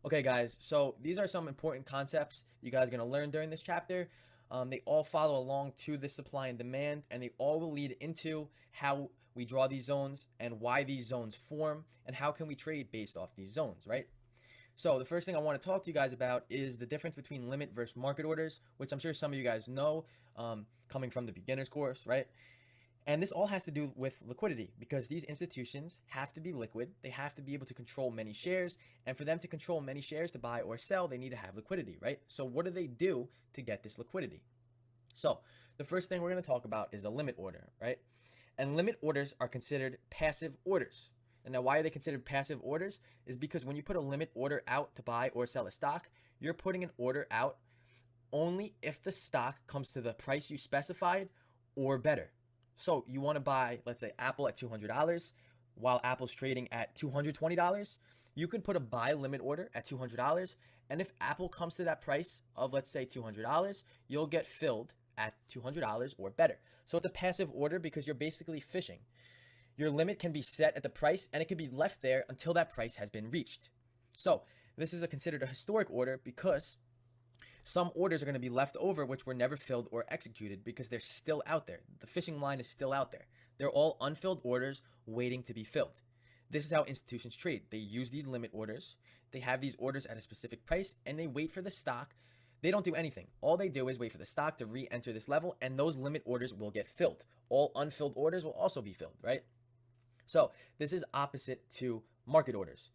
Okay, guys, so these are some important concepts you guys are going to learn during this chapter. They all follow along to the supply and demand, and they all will lead into how we draw these zones and why these zones form and how can we trade based off these zones, right? So the first thing I want to talk to you guys about is the difference between limit versus market orders, which I'm sure some of you guys know, coming from the beginner's course, right? And this all has to do with liquidity because these institutions have to be liquid. They have to be able to control many shares. And for them to control many shares to buy or sell, they need to have liquidity, right? So, what do they do to get this liquidity? So, the first thing we're going to talk about is a limit order, right? And limit orders are considered passive orders. And now, why are they considered passive orders? Is because when you put a limit order out to buy or sell a stock, you're putting an order out only if the stock comes to the price you specified or better. So you want to buy, let's say, Apple at $200 while Apple's trading at $220. You can put a buy limit order at $200. And if Apple comes to that price of, let's say, $200, you'll get filled at $200 or better. So it's a passive order because you're basically fishing. Your limit can be set at the price and it can be left there until that price has been reached. So this is considered a historic order because some orders are going to be left over which were never filled or executed because they're still out there. The fishing line is still out there. They're all unfilled orders waiting to be filled. This is how institutions trade. They use these limit orders. They have these orders at a specific price and they wait for the stock. They don't do anything. All they do is wait for the stock to re-enter this level and those limit orders will get filled. All unfilled orders will also be filled, right? So this is opposite to market orders.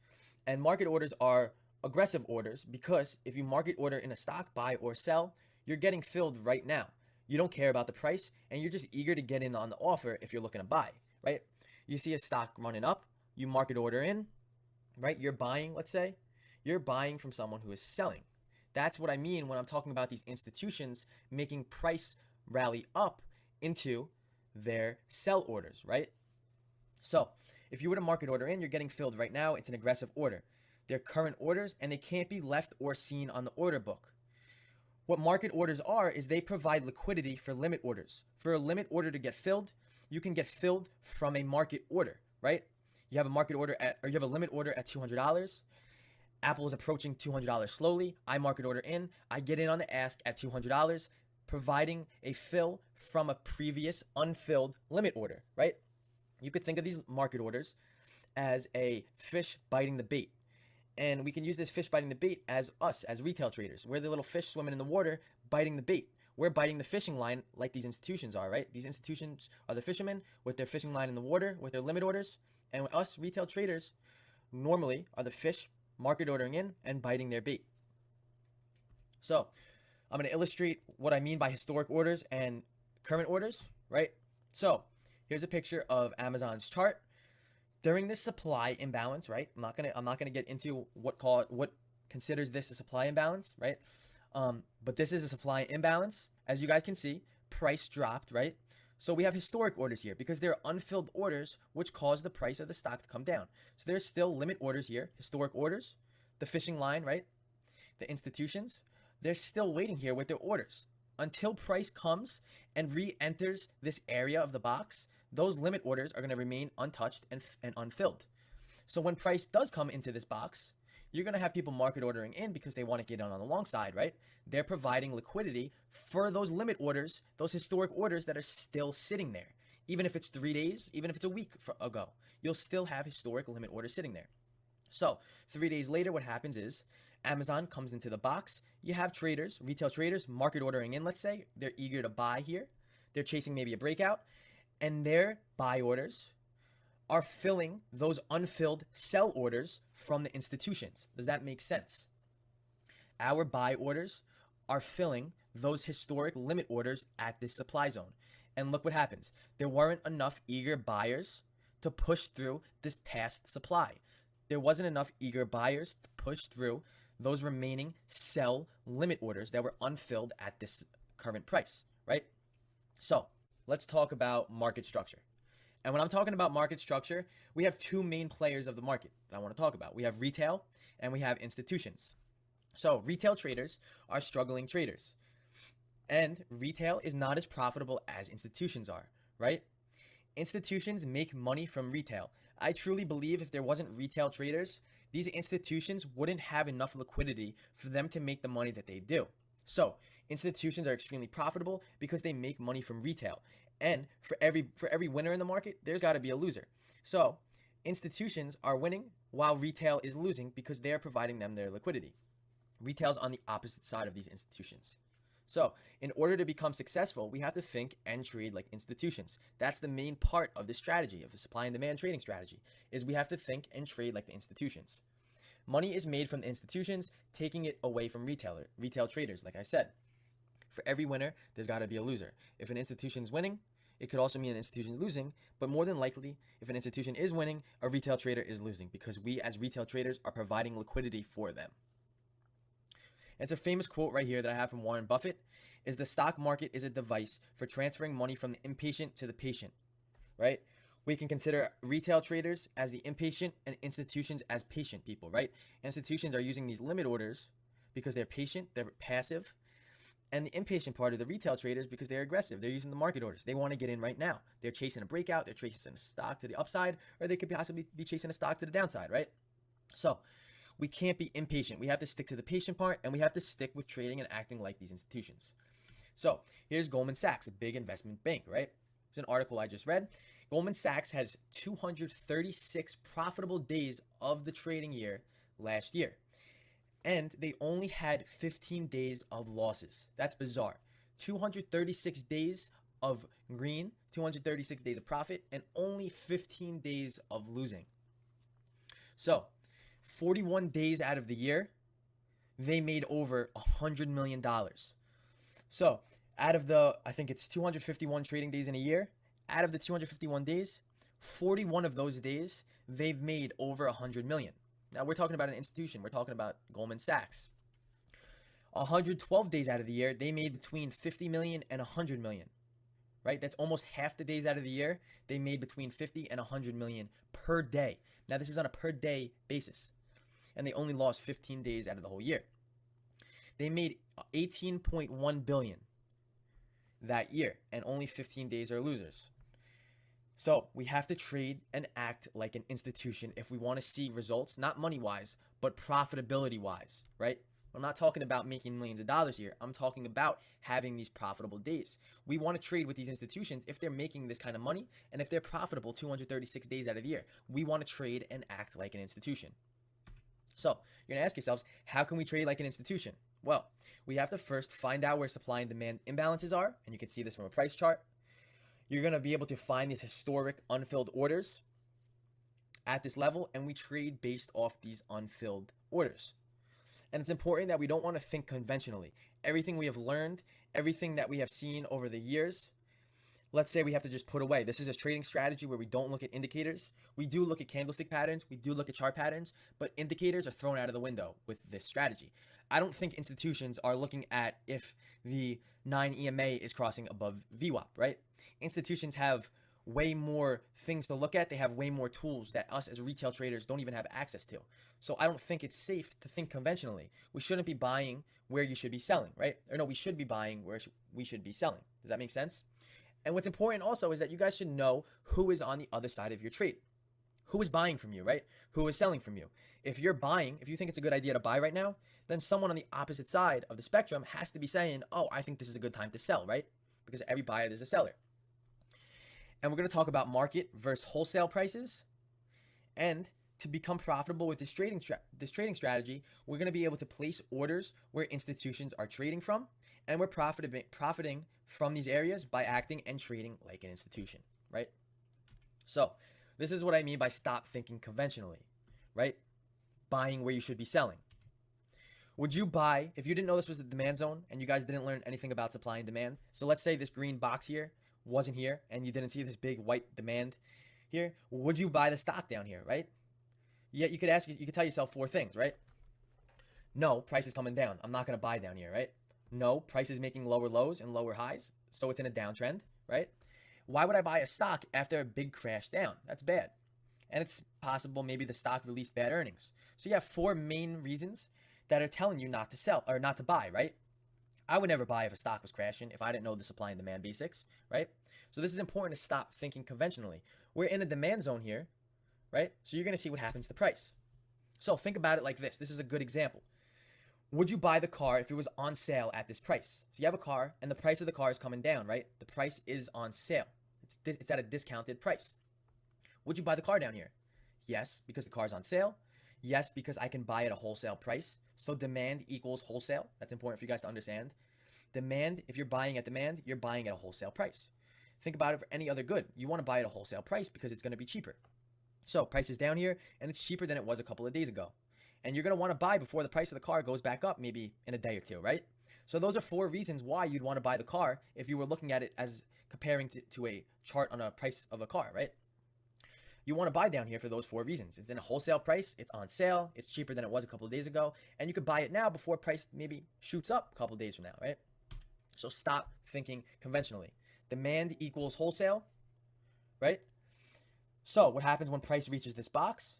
And market orders are aggressive orders because if you market order in a stock, buy or sell, you're getting filled right now. You don't care about the price and you're just eager to get in on the offer if you're looking to buy, right? You see a stock running up, you market order in, right? You're buying, let's say, you're buying from someone who is selling. That's what I mean when I'm talking about these institutions making price rally up into their sell orders, right? So if you were to market order in, you're getting filled right now. It's an aggressive order. They're current orders and they can't be left or seen on the order book. What market orders are is they provide liquidity for limit orders. For a limit order to get filled, you can get filled from a market order, right? You have a market order at, or you have a limit order at $200. Apple is approaching $200 slowly. I market order in. I get in on the ask at $200, providing a fill from a previous unfilled limit order, right? You could think of these market orders as a fish biting the bait. And we can use this fish biting the bait as us, as retail traders. We're the little fish swimming in the water biting the bait. We're biting the fishing line like these institutions are, right? These institutions are the fishermen with their fishing line in the water, with their limit orders. And us retail traders normally are the fish market ordering in and biting their bait. So I'm going to illustrate what I mean by historic orders and current orders, right? So here's a picture of Amazon's chart during this supply imbalance, right? I'm not gonna get into what considers this a supply imbalance, right? But this is a supply imbalance. As you guys can see, price dropped, right? So we have historic orders here because there are unfilled orders which cause the price of the stock to come down. So there's still limit orders here, historic orders, the fishing line, right? The institutions, they're still waiting here with their orders until price comes and re-enters this area of the box. Those limit orders are going to remain untouched and unfilled. So when price does come into this box, you're going to have people market ordering in because they want to get on the long side, right? They're providing liquidity for those limit orders, those historic orders that are still sitting there. Even if it's 3 days, even if it's a week ago, you'll still have historic limit orders sitting there. So 3 days later, what happens is Amazon comes into the box. You have traders, retail traders, market ordering in, let's say. They're eager to buy here. They're chasing maybe a breakout. And their buy orders are filling those unfilled sell orders from the institutions. Does that make sense? Our buy orders are filling those historic limit orders at this supply zone. And look what happens. There weren't enough eager buyers to push through this past supply. There wasn't enough eager buyers to push through those remaining sell limit orders that were unfilled at this current price, right? So let's talk about market structure. And when I'm talking about market structure, we have two main players of the market that I want to talk about. We have retail and we have institutions. So retail traders are struggling traders. And retail is not as profitable as institutions are, right? Institutions make money from retail. I truly believe if there wasn't retail traders, these institutions wouldn't have enough liquidity for them to make the money that they do. So institutions are extremely profitable because they make money from retail. And for every winner in the market, there's got to be a loser. So institutions are winning while retail is losing because they are providing them their liquidity. Retail's on the opposite side of these institutions. So, in order to become successful, we have to think and trade like institutions. That's the main part of the strategy, of the supply and demand trading strategy, is we have to think and trade like the institutions. Money is made from the institutions, taking it away from retail traders, like I said. For every winner, there's got to be a loser. If an institution's winning, it could also mean an institution losing, but more than likely, if an institution is winning, a retail trader is losing because we as retail traders are providing liquidity for them. It's a famous quote right here that I have from Warren Buffett is the stock market is a device for transferring money from the impatient to the patient, right? We can consider retail traders as the impatient and institutions as patient people, right? Institutions are using these limit orders because they're patient, they're passive, and the impatient part of the retail traders because they're aggressive. They're using the market orders. They want to get in right now. They're chasing a breakout, they're chasing a stock to the upside, or they could possibly be chasing a stock to the downside, right? So we can't be impatient. We have to stick to the patient part, and we have to stick with trading and acting like these institutions. So here's Goldman Sachs, a big investment bank, right? It's an article I just read. Goldman Sachs has 236 profitable days of the trading year last year, and they only had 15 days of losses. That's bizarre. 236 days of green, 236 days of profit, and only 15 days of losing. So 41 days out of the year, they made over $100 million. So out of the, I think it's 251 trading days in a year, out of the 251 days, 41 of those days, they've made over $100 million. Now we're talking about an institution. We're talking about Goldman Sachs. 112 days out of the year, they made between 50 million and 100 million, right? That's almost half the days out of the year. They made between 50 and 100 million per day. Now this is on a per day basis, and they only lost 15 days out of the whole year. They made 18.1 billion that year, and only 15 days are losers. So we have to trade and act like an institution if we want to see results, not money-wise, but profitability-wise, right? I'm not talking about making millions of dollars here. I'm talking about having these profitable days. We want to trade with these institutions if they're making this kind of money and if they're profitable 236 days out of the year. We want to trade and act like an institution. So you're going to ask yourselves, how can we trade like an institution? Well, we have to first find out where supply and demand imbalances are, and you can see this from a price chart. You're going to be able to find these historic unfilled orders at this level, and we trade based off these unfilled orders. And it's important that we don't want to think conventionally. Everything we have learned, everything that we have seen over the years, let's say we have to just put away. This is a trading strategy where we don't look at indicators. We do look at candlestick patterns. We do look at chart patterns, but indicators are thrown out of the window with this strategy. I don't think institutions are looking at if the 9 EMA is crossing above VWAP, right? Institutions have way more things to look at. They have way more tools that us as retail traders don't even have access to. So I don't think it's safe to think conventionally. We shouldn't be buying where you should be selling, right? Or no, we should be buying where we should be selling. Does that make sense? And what's important also is that you guys should know who is on the other side of your trade. Who is buying from you, right? Who is selling from you? If you're buying, if you think it's a good idea to buy right now, then someone on the opposite side of the spectrum has to be saying, oh, I think this is a good time to sell, right? Because every buyer, there's a seller. And we're going to talk about market versus wholesale prices. And to become profitable with this trading strategy, we're going to be able to place orders where institutions are trading from, and we're profiting from these areas by acting and trading like an institution, right? So this is what I mean by stop thinking conventionally, right? Buying where you should be selling. Would you buy, if you didn't know this was the demand zone and you guys didn't learn anything about supply and demand, so let's say this green box here wasn't here and you didn't see this big white demand here, would you buy the stock down here, right? Yet you could tell yourself four things, right? No, price is coming down. I'm not going to buy down here, right? No, price is making lower lows and lower highs, so it's in a downtrend, right? Why would I buy a stock after a big crash down? That's bad. And it's possible maybe the stock released bad earnings. So you have four main reasons that are telling you not to sell or not to buy, right? I would never buy if a stock was crashing if I didn't know the supply and demand basics, right? So this is important to stop thinking conventionally. We're in a demand zone here, right? So you're going to see what happens to price. So think about it like this. This is a good example. Would you buy the car if it was on sale at this price? So you have a car and the price of the car is coming down, right? The price is on sale. It's at a discounted price. Would you buy the car down here? Yes, because the car's on sale. Yes, because I can buy at a wholesale price. So demand equals wholesale. That's important for you guys to understand. Demand, if you're buying at demand, you're buying at a wholesale price. Think about it for any other good. You want to buy at a wholesale price because it's going to be cheaper. So price is down here and it's cheaper than it was a couple of days ago. And you're going to want to buy before the price of the car goes back up, maybe in a day or two, right? So those are 4 reasons why you'd want to buy the car if you were looking at it as comparing to a chart on a price of a car, right? You want to buy down here for those 4 reasons. It's in a wholesale price, it's on sale, it's cheaper than it was a couple of days ago, and you could buy it now before price maybe shoots up a couple of days from now, right? So stop thinking conventionally. Demand equals wholesale, right? So what happens when price reaches this box?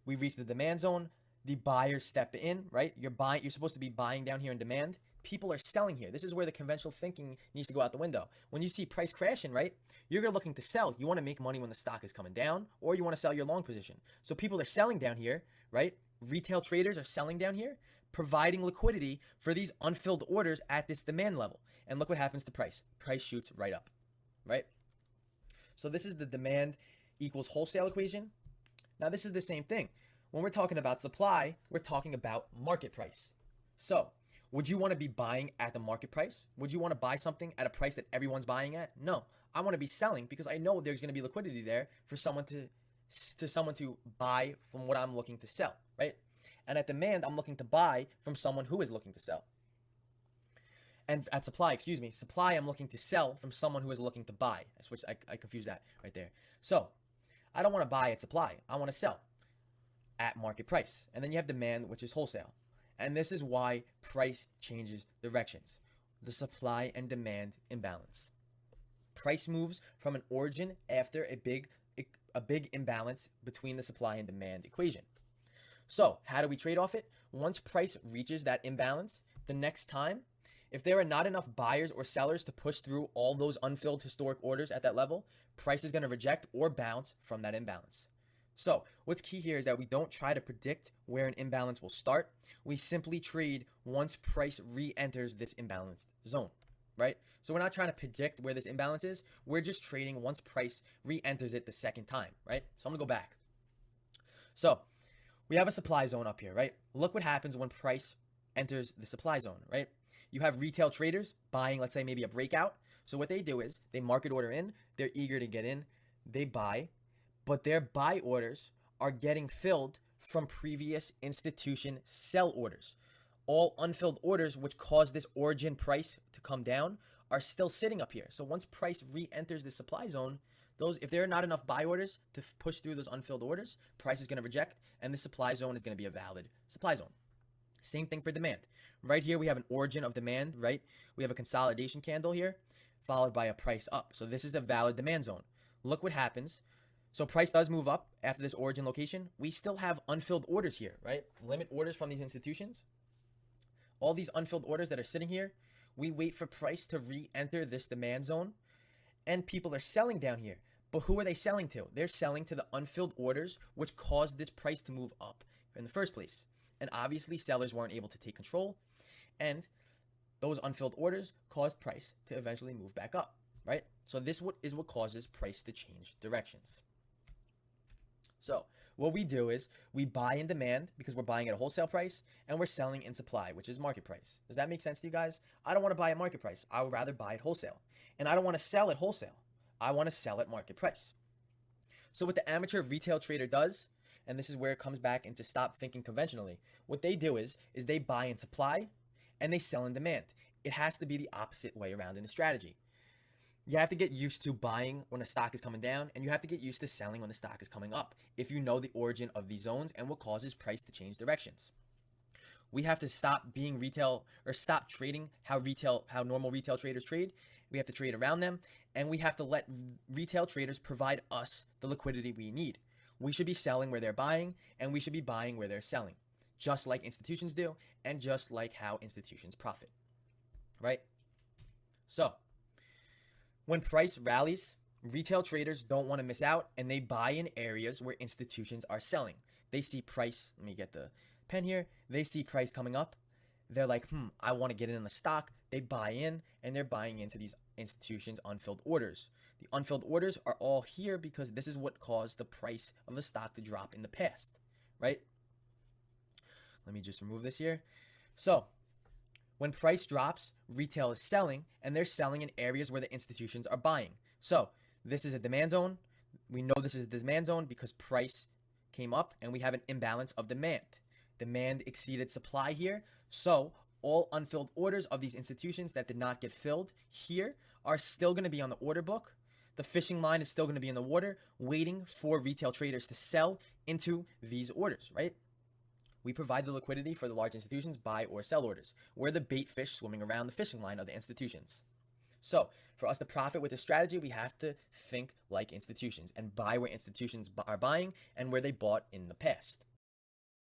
We reach the demand zone. The buyers step in, right? You're supposed to be buying down here in demand. People are selling here. This is where the conventional thinking needs to go out the window. When you see price crashing, right? You're looking to sell. You want to make money when the stock is coming down, or you want to sell your long position. So people are selling down here, right? Retail traders are selling down here, providing liquidity for these unfilled orders at this demand level. And look what happens to price. Price shoots right up, right? So this is the demand equals wholesale equation. Now this is the same thing. When we're talking about supply, we're talking about market price. So would you want to be buying at the market price? Would you want to buy something at a price that everyone's buying at? No, I want to be selling because I know there's going to be liquidity there for someone to buy from what I'm looking to sell, right? And at demand, I'm looking to buy from someone who is looking to sell. And at supply, I'm looking to sell from someone who is looking to buy. I confused that right there. So I don't want to buy at supply. I want to sell at market price. And then you have demand, which is wholesale. And this is why price changes directions. The supply and demand imbalance. Price moves from an origin after a big imbalance between the supply and demand equation. So how do we trade off it? Once price reaches that imbalance, the next time, if there are not enough buyers or sellers to push through all those unfilled historic orders at that level, price is going to reject or bounce from that imbalance. So what's key here is that we don't try to predict where an imbalance will start. We simply trade once price re-enters this imbalanced zone, right? So we're not trying to predict where this imbalance is. We're just trading once price re-enters it the second time, right? So I'm going to go back. So we have a supply zone up here, right? Look what happens when price enters the supply zone, right? You have retail traders buying, let's say maybe a breakout. So what they do is they market order in, they're eager to get in, they buy, but their buy orders are getting filled from previous institution sell orders. All unfilled orders which cause this origin price to come down are still sitting up here. So once price re-enters the supply zone, if there are not enough buy orders to push through those unfilled orders, price is going to reject, and the supply zone is going to be a valid supply zone. Same thing for demand. Right here, we have an origin of demand, right? We have a consolidation candle here, followed by a price up. So this is a valid demand zone. Look what happens. So price does move up after this origin location. We still have unfilled orders here, right? Limit orders from these institutions. All these unfilled orders that are sitting here, we wait for price to re-enter this demand zone, and people are selling down here. But who are they selling to? They're selling to the unfilled orders, which caused this price to move up in the first place. And obviously, sellers weren't able to take control, and those unfilled orders caused price to eventually move back up, right? So this is what causes price to change directions. So what we do is we buy in demand because we're buying at a wholesale price, and we're selling in supply, which is market price. Does that make sense to you guys? I don't want to buy at market price. I would rather buy at wholesale. And I don't want to sell at wholesale. I want to sell at market price. So what the amateur retail trader does, and this is where it comes back into stop thinking conventionally, what they do is they buy in supply and they sell in demand. It has to be the opposite way around in the strategy. You have to get used to buying when a stock is coming down, and you have to get used to selling when the stock is coming up if you know the origin of these zones and what causes price to change directions. We have to stop being retail, or stop trading how normal retail traders trade. We have to trade around them, and we have to let retail traders provide us the liquidity we need. We should be selling where they're buying, and we should be buying where they're selling, just like institutions do, and just like how institutions profit, right? So when price rallies, retail traders don't want to miss out, and they buy in areas where institutions are selling. They see price. Let me get the pen here. They see price coming up. They're like, I want to get in the stock. They buy in, and they're buying into these institutions' unfilled orders. The unfilled orders are all here because this is what caused the price of the stock to drop in the past, right? Let me just remove this here. So when price drops, retail is selling, and they're selling in areas where the institutions are buying. So this is a demand zone. We know this is a demand zone because price came up, and we have an imbalance of demand. Demand exceeded supply here. So all unfilled orders of these institutions that did not get filled here are still going to be on the order book. The fishing line is still going to be in the water, waiting for retail traders to sell into these orders, right? We provide the liquidity for the large institutions' buy or sell orders. We're the bait fish swimming around the fishing line of the institutions. So for us to profit with this strategy, we have to think like institutions and buy where institutions are buying and where they bought in the past.